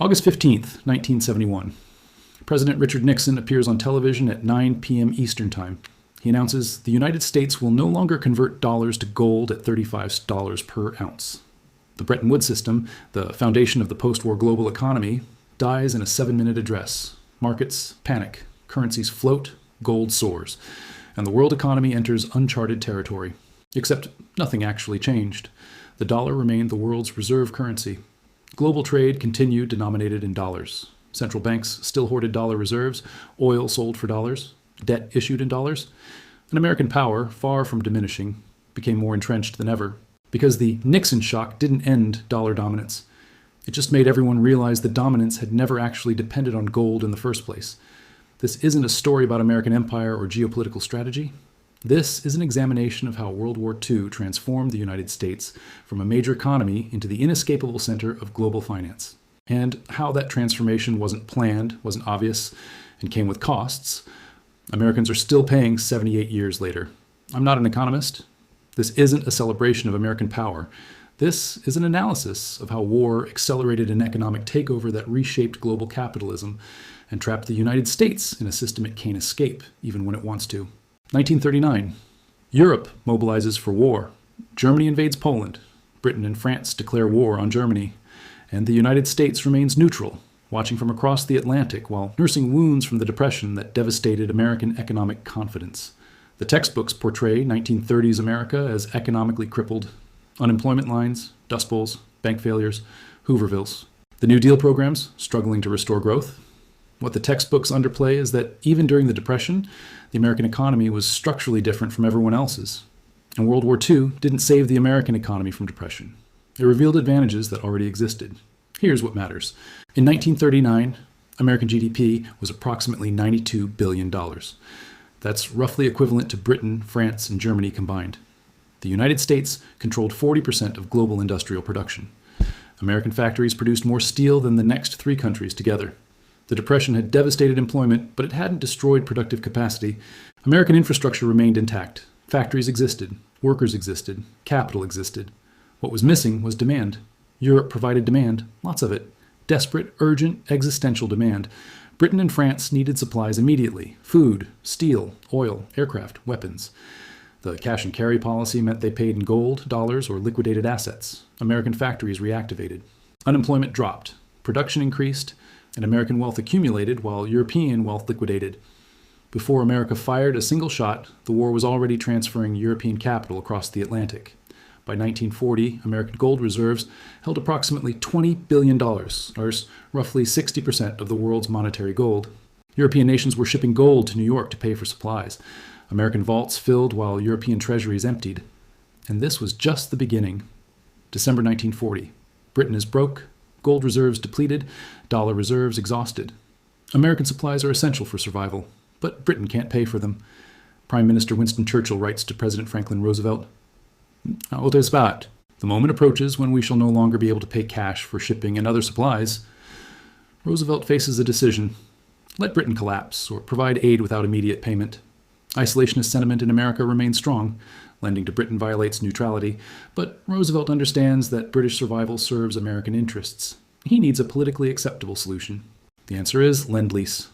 August 15th, 1971. President Richard Nixon appears on television at 9 p.m. Eastern Time. He announces the United States will no longer convert dollars to gold at $35 per ounce. The Bretton Woods system, the foundation of the post-war global economy, dies in a 7-minute address. Markets panic, currencies float, gold soars, and the world economy enters uncharted territory. Except nothing actually changed. The dollar remained the world's reserve currency. Global trade continued denominated in dollars. Central banks still hoarded dollar reserves, oil sold for dollars, debt issued in dollars. And American power, far from diminishing, became more entrenched than ever. Because the Nixon shock didn't end dollar dominance. It just made everyone realize that dominance had never actually depended on gold in the first place. This isn't a story about American empire or geopolitical strategy. This is an examination of how World War II transformed the United States from a major economy into the inescapable center of global finance. And how that transformation wasn't planned, wasn't obvious, and came with costs. Americans are still paying 78 years later. I'm not an economist. This isn't a celebration of American power. This is an analysis of how war accelerated an economic takeover that reshaped global capitalism and trapped the United States in a system it can't escape, even when it wants to. 1939. Europe mobilizes for war. Germany invades Poland. Britain and France declare war on Germany. And the United States remains neutral, watching from across the Atlantic while nursing wounds from the Depression that devastated American economic confidence. The textbooks portray 1930s America as economically crippled. Unemployment lines, Dust Bowls, bank failures, Hoovervilles. The New Deal programs struggling to restore growth. What the textbooks underplay is that even during the Depression, the American economy was structurally different from everyone else's. And World War II didn't save the American economy from depression. It revealed advantages that already existed. Here's what matters. In 1939, American GDP was approximately $92 billion. That's roughly equivalent to Britain, France, and Germany combined. The United States controlled 40% of global industrial production. American factories produced more steel than the next 3 countries together. The Depression had devastated employment, but it hadn't destroyed productive capacity. American infrastructure remained intact. Factories existed, workers existed, capital existed. What was missing was demand. Europe provided demand, lots of it. Desperate, urgent, existential demand. Britain and France needed supplies immediately. Food, steel, oil, aircraft, weapons. The cash and carry policy meant they paid in gold, dollars, or liquidated assets. American factories reactivated. Unemployment dropped. Production increased, and American wealth accumulated while European wealth liquidated. Before America fired a single shot, the war was already transferring European capital across the Atlantic. By 1940, American gold reserves held approximately $20 billion, or roughly 60% of the world's monetary gold. European nations were shipping gold to New York to pay for supplies. American vaults filled while European treasuries emptied. And this was just the beginning. December 1940. Britain is broke, gold reserves depleted, dollar reserves exhausted. American supplies are essential for survival, but Britain can't pay for them. Prime Minister Winston Churchill writes to President Franklin Roosevelt, "How is that? The moment approaches when we shall no longer be able to pay cash for shipping and other supplies." Roosevelt faces a decision. Let Britain collapse or provide aid without immediate payment. Isolationist sentiment in America remains strong. Lending to Britain violates neutrality, but Roosevelt understands that British survival serves American interests. He needs a politically acceptable solution. The answer is Lend-lease.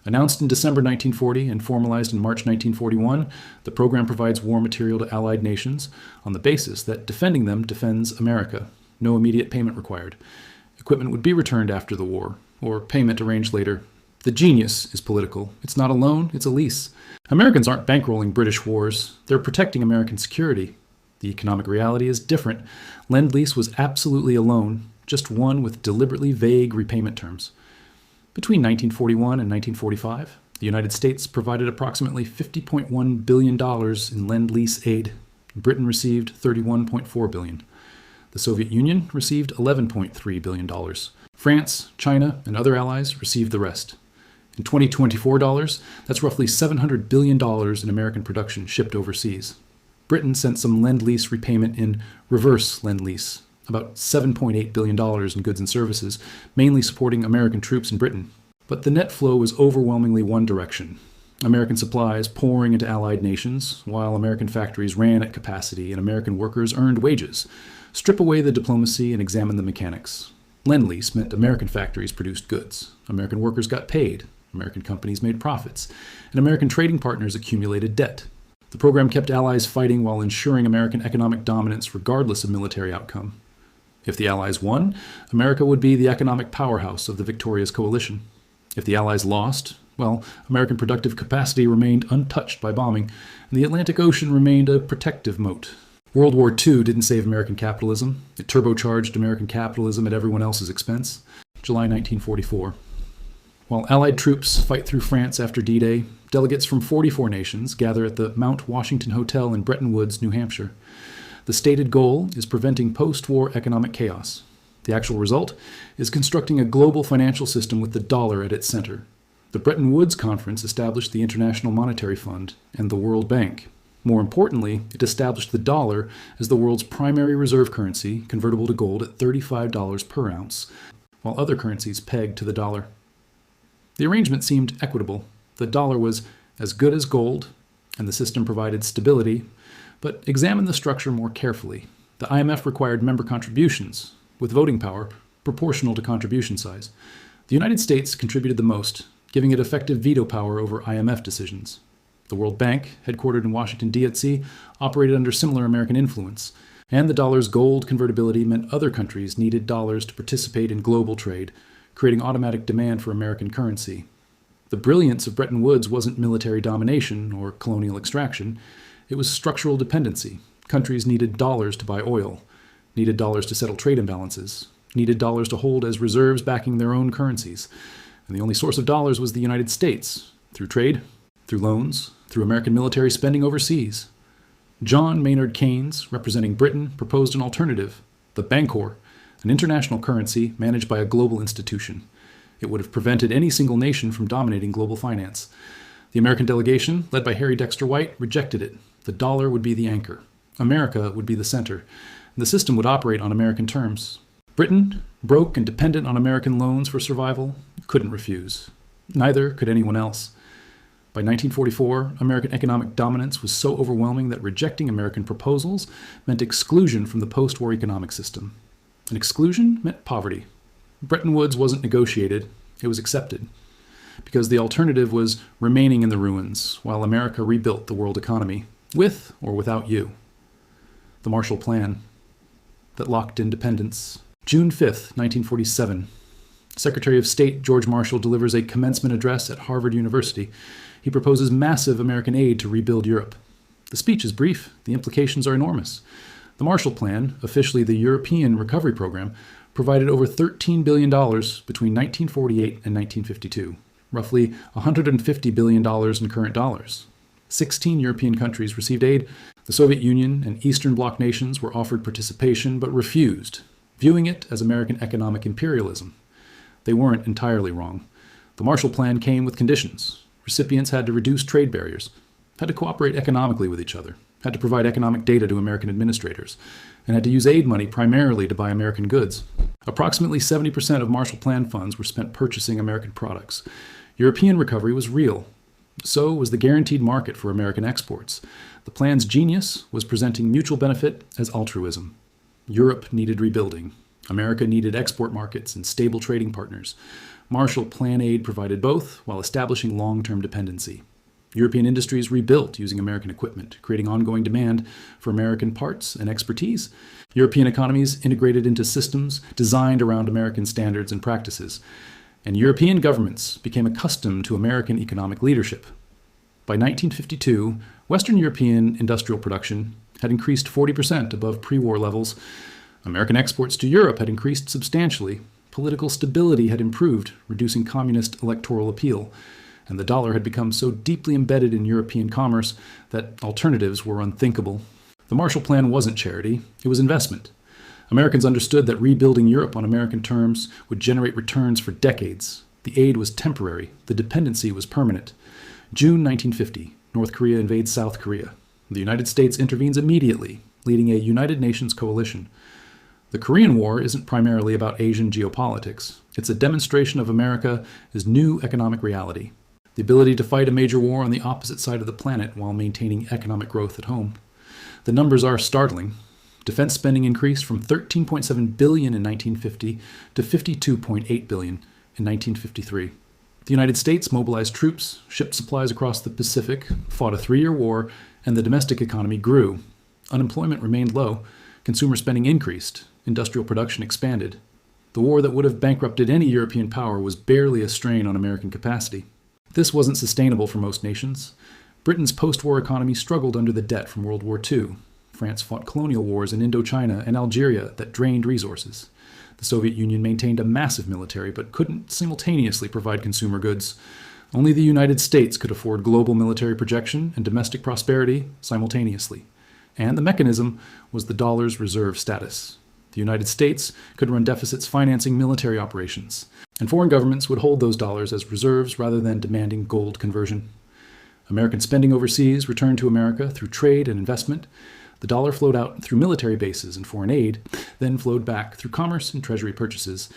Announced in December 1940 and formalized in March 1941, the program provides war material to Allied nations on the basis that defending them defends America. No immediate payment required. Equipment would be returned after the war, or payment arranged later. The genius is political. It's not a loan, it's a lease. Americans aren't bankrolling British wars. They're protecting American security. The economic reality is different. Lend-lease was absolutely a loan, just one with deliberately vague repayment terms. Between 1941 and 1945, the United States provided approximately $50.1 billion in Lend-lease aid. Britain received $31.4 billion. The Soviet Union received $11.3 billion. France, China, and other allies received the rest. In 2024 dollars, that's roughly $700 billion in American production shipped overseas. Britain sent some Lend-lease repayment in reverse Lend-lease, about $7.8 billion in goods and services, mainly supporting American troops in Britain. But the net flow was overwhelmingly one direction. American supplies pouring into Allied nations, while American factories ran at capacity and American workers earned wages. Strip away the diplomacy and examine the mechanics. Lend-lease meant American factories produced goods, American workers got paid, American companies made profits, and American trading partners accumulated debt. The program kept allies fighting while ensuring American economic dominance regardless of military outcome. If the Allies won, America would be the economic powerhouse of the victorious coalition. If the Allies lost, well, American productive capacity remained untouched by bombing, and the Atlantic Ocean remained a protective moat. World War II didn't save American capitalism. It turbocharged American capitalism at everyone else's expense. July 1944. While Allied troops fight through France after D-Day, delegates from 44 nations gather at the Mount Washington Hotel in Bretton Woods, New Hampshire. The stated goal is preventing post-war economic chaos. The actual result is constructing a global financial system with the dollar at its center. The Bretton Woods Conference established the International Monetary Fund and the World Bank. More importantly, it established the dollar as the world's primary reserve currency, convertible to gold at $35 per ounce, while other currencies pegged to the dollar. The arrangement seemed equitable. The dollar was as good as gold, and the system provided stability. But examine the structure more carefully. The IMF required member contributions, with voting power proportional to contribution size. The United States contributed the most, giving it effective veto power over IMF decisions. The World Bank, headquartered in Washington, D.C., operated under similar American influence, and the dollar's gold convertibility meant other countries needed dollars to participate in global trade, creating automatic demand for American currency. The brilliance of Bretton Woods wasn't military domination or colonial extraction. It was structural dependency. Countries needed dollars to buy oil, needed dollars to settle trade imbalances, needed dollars to hold as reserves backing their own currencies. And the only source of dollars was the United States, through trade, through loans, through American military spending overseas. John Maynard Keynes, representing Britain, proposed an alternative, the Bancor, an international currency managed by a global institution. It would have prevented any single nation from dominating global finance. The American delegation, led by Harry Dexter White, rejected it. The dollar would be the anchor. America would be the center. And the system would operate on American terms. Britain, broke and dependent on American loans for survival, couldn't refuse. Neither could anyone else. By 1944, American economic dominance was so overwhelming that rejecting American proposals meant exclusion from the post-war economic system. And exclusion meant poverty. Bretton Woods wasn't negotiated, it was accepted. Because the alternative was remaining in the ruins while America rebuilt the world economy, with or without you. The Marshall Plan that locked independence. June 5th, 1947. Secretary of State George Marshall delivers a commencement address at Harvard University. He proposes massive American aid to rebuild Europe. The speech is brief, the implications are enormous. The Marshall Plan, officially the European Recovery Program, provided over $13 billion between 1948 and 1952, roughly $150 billion in current dollars. 16 European countries received aid. The Soviet Union and Eastern Bloc nations were offered participation but refused, viewing it as American economic imperialism. They weren't entirely wrong. The Marshall Plan came with conditions. Recipients had to reduce trade barriers, had to cooperate economically with each other, had to provide economic data to American administrators, and had to use aid money primarily to buy American goods. Approximately 70% of Marshall Plan funds were spent purchasing American products. European recovery was real. So was the guaranteed market for American exports. The plan's genius was presenting mutual benefit as altruism. Europe needed rebuilding. America needed export markets and stable trading partners. Marshall Plan aid provided both while establishing long-term dependency. European industries rebuilt using American equipment, creating ongoing demand for American parts and expertise. European economies integrated into systems designed around American standards and practices. And European governments became accustomed to American economic leadership. By 1952, Western European industrial production had increased 40% above pre-war levels. American exports to Europe had increased substantially. Political stability had improved, reducing communist electoral appeal. And the dollar had become so deeply embedded in European commerce that alternatives were unthinkable. The Marshall Plan wasn't charity, it was investment. Americans understood that rebuilding Europe on American terms would generate returns for decades. The aid was temporary, the dependency was permanent. June 1950, North Korea invades South Korea. The United States intervenes immediately, leading a United Nations coalition. The Korean War isn't primarily about Asian geopolitics. It's a demonstration of America's new economic reality. The ability to fight a major war on the opposite side of the planet while maintaining economic growth at home. The numbers are startling. Defense spending increased from $13.7 billion in 1950 to $52.8 billion in 1953. The United States mobilized troops, shipped supplies across the Pacific, fought a 3-year war, and the domestic economy grew. Unemployment remained low, consumer spending increased, industrial production expanded. The war that would have bankrupted any European power was barely a strain on American capacity. This wasn't sustainable for most nations. Britain's post-war economy struggled under the debt from World War II. France fought colonial wars in Indochina and Algeria that drained resources. The Soviet Union maintained a massive military but couldn't simultaneously provide consumer goods. Only the United States could afford global military projection and domestic prosperity simultaneously. And the mechanism was the dollar's reserve status. The United States could run deficits financing military operations, and foreign governments would hold those dollars as reserves rather than demanding gold conversion. American spending overseas returned to America through trade and investment. The dollar flowed out through military bases and foreign aid, then flowed back through commerce and treasury purchases.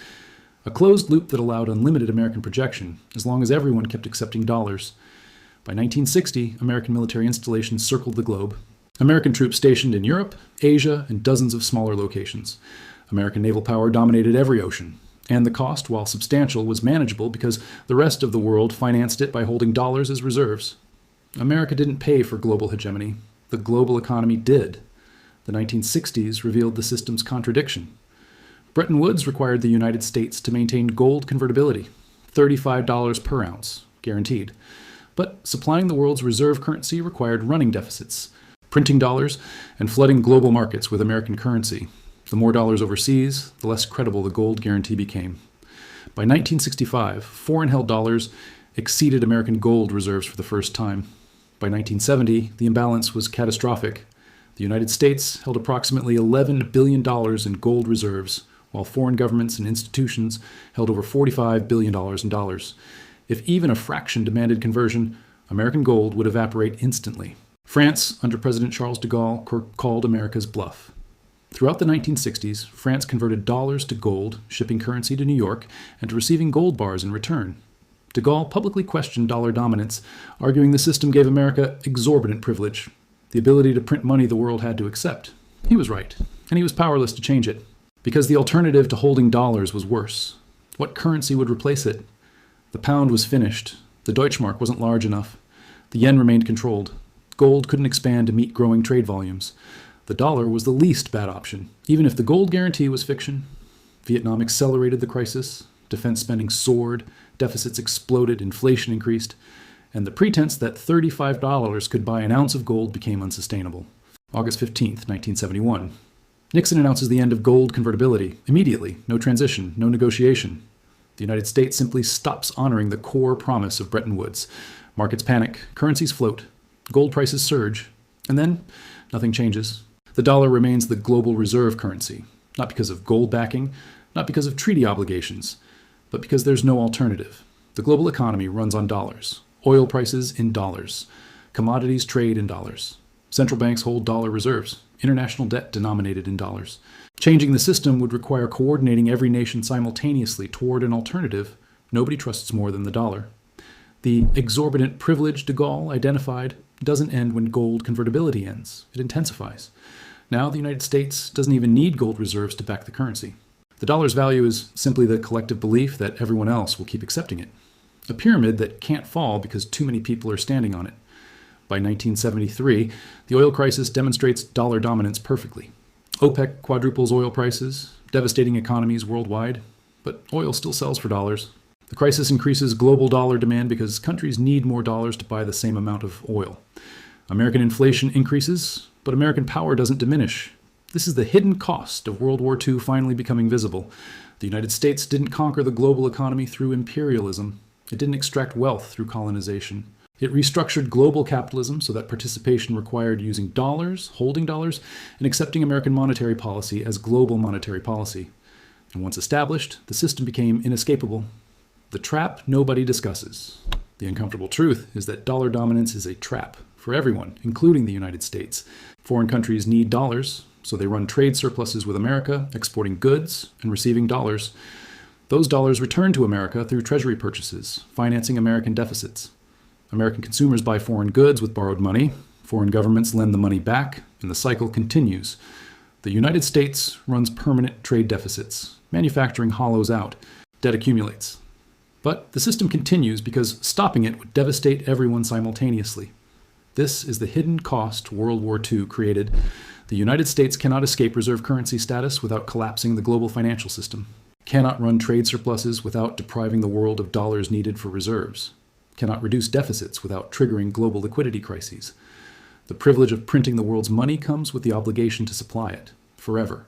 A closed loop that allowed unlimited American projection, as long as everyone kept accepting dollars. By 1960, American military installations circled the globe. American troops stationed in Europe, Asia, and dozens of smaller locations. American naval power dominated every ocean, and the cost, while substantial, was manageable because the rest of the world financed it by holding dollars as reserves. America didn't pay for global hegemony. The global economy did. The 1960s revealed the system's contradiction. Bretton Woods required the United States to maintain gold convertibility, $35 per ounce, guaranteed. But supplying the world's reserve currency required running deficits, printing dollars, and flooding global markets with American currency. The more dollars overseas, the less credible the gold guarantee became. By 1965, foreign-held dollars exceeded American gold reserves for the first time. By 1970, the imbalance was catastrophic. The United States held approximately $11 billion in gold reserves, while foreign governments and institutions held over $45 billion in dollars. If even a fraction demanded conversion, American gold would evaporate instantly. France, under President Charles de Gaulle, called America's bluff. Throughout the 1960s, France converted dollars to gold, shipping currency to New York, and to receiving gold bars in return. De Gaulle publicly questioned dollar dominance, arguing the system gave America exorbitant privilege, the ability to print money the world had to accept. He was right, and he was powerless to change it, because the alternative to holding dollars was worse. What currency would replace it? The pound was finished. The Deutschmark wasn't large enough. The yen remained controlled. Gold couldn't expand to meet growing trade volumes. The dollar was the least bad option, even if the gold guarantee was fiction. Vietnam accelerated the crisis. Defense spending soared. Deficits exploded. Inflation increased. And the pretense that $35 could buy an ounce of gold became unsustainable. August 15th, 1971. Nixon announces the end of gold convertibility. Immediately. No transition. No negotiation. The United States simply stops honoring the core promise of Bretton Woods. Markets panic. Currencies float. Gold prices surge. And then, nothing changes. The dollar remains the global reserve currency. Not because of gold backing, not because of treaty obligations, but because there's no alternative. The global economy runs on dollars. Oil prices in dollars. Commodities trade in dollars. Central banks hold dollar reserves. International debt denominated in dollars. Changing the system would require coordinating every nation simultaneously toward an alternative nobody trusts more than the dollar. The exorbitant privilege de Gaulle identified doesn't end when gold convertibility ends. It intensifies. Now the United States doesn't even need gold reserves to back the currency. The dollar's value is simply the collective belief that everyone else will keep accepting it. A pyramid that can't fall because too many people are standing on it. By 1973, the oil crisis demonstrates dollar dominance perfectly. OPEC quadruples oil prices, devastating economies worldwide, but oil still sells for dollars. The crisis increases global dollar demand because countries need more dollars to buy the same amount of oil. American inflation increases, but American power doesn't diminish. This is the hidden cost of World War II finally becoming visible. The United States didn't conquer the global economy through imperialism. It didn't extract wealth through colonization. It restructured global capitalism so that participation required using dollars, holding dollars, and accepting American monetary policy as global monetary policy. And once established, the system became inescapable. The trap nobody discusses. The uncomfortable truth is that dollar dominance is a trap for everyone, including the United States. Foreign countries need dollars, so they run trade surpluses with America, exporting goods and receiving dollars. Those dollars return to America through treasury purchases, financing American deficits. American consumers buy foreign goods with borrowed money. Foreign governments lend the money back, and the cycle continues. The United States runs permanent trade deficits. Manufacturing hollows out. Debt accumulates. But the system continues because stopping it would devastate everyone simultaneously. This is the hidden cost World War II created. The United States cannot escape reserve currency status without collapsing the global financial system. Cannot run trade surpluses without depriving the world of dollars needed for reserves. Cannot reduce deficits without triggering global liquidity crises. The privilege of printing the world's money comes with the obligation to supply it, forever.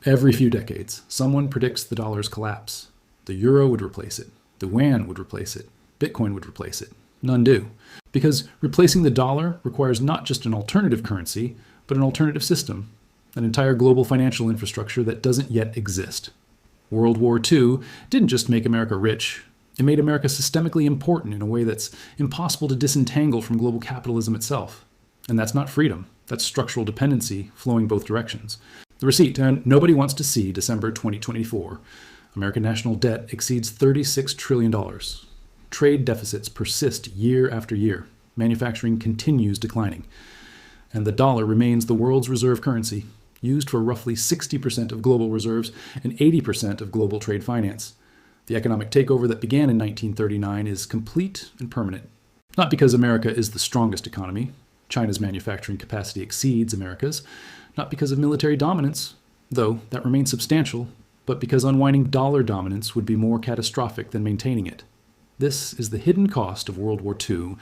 Every few decades, someone predicts the dollar's collapse. The euro would replace it. The yuan would replace it. Bitcoin would replace it. None do. Because replacing the dollar requires not just an alternative currency, but an alternative system, an entire global financial infrastructure that doesn't yet exist. World War II didn't just make America rich. It made America systemically important in a way that's impossible to disentangle from global capitalism itself. And that's not freedom. That's structural dependency flowing both directions. The receipt, and nobody wants to see December 2024. American national debt exceeds $36 trillion. Trade deficits persist year after year. Manufacturing continues declining. And the dollar remains the world's reserve currency, used for roughly 60% of global reserves and 80% of global trade finance. The economic takeover that began in 1939 is complete and permanent. Not because America is the strongest economy. China's manufacturing capacity exceeds America's. Not because of military dominance, though that remains substantial, but because unwinding dollar dominance would be more catastrophic than maintaining it. This is the hidden cost of World War II.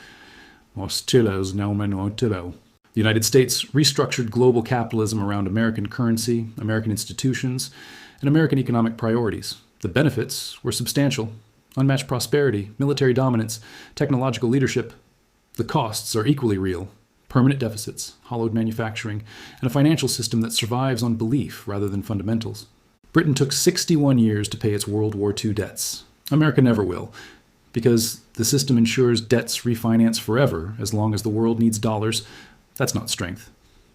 The United States restructured global capitalism around American currency, American institutions, and American economic priorities. The benefits were substantial: unmatched prosperity, military dominance, technological leadership. The costs are equally real: permanent deficits, hollowed manufacturing, and a financial system that survives on belief rather than fundamentals. Britain took 61 years to pay its World War II debts. America never will, because the system ensures debts refinance forever as long as the world needs dollars. That's not strength.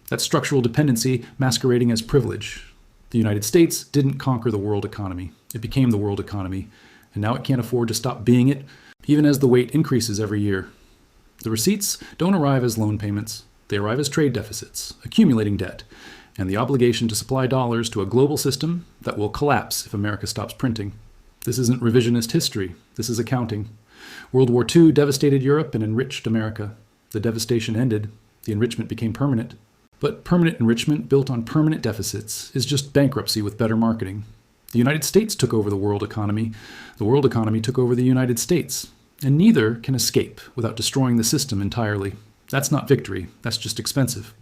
That's structural dependency masquerading as privilege. The United States didn't conquer the world economy. It became the world economy, and now it can't afford to stop being it, even as the weight increases every year. The receipts don't arrive as loan payments. They arrive as trade deficits, accumulating debt, and the obligation to supply dollars to a global system that will collapse if America stops printing. This isn't revisionist history. This is accounting. World War II devastated Europe and enriched America. The devastation ended. The enrichment became permanent. But permanent enrichment built on permanent deficits is just bankruptcy with better marketing. The United States took over the world economy. The world economy took over the United States. And neither can escape without destroying the system entirely. That's not victory. That's just expensive.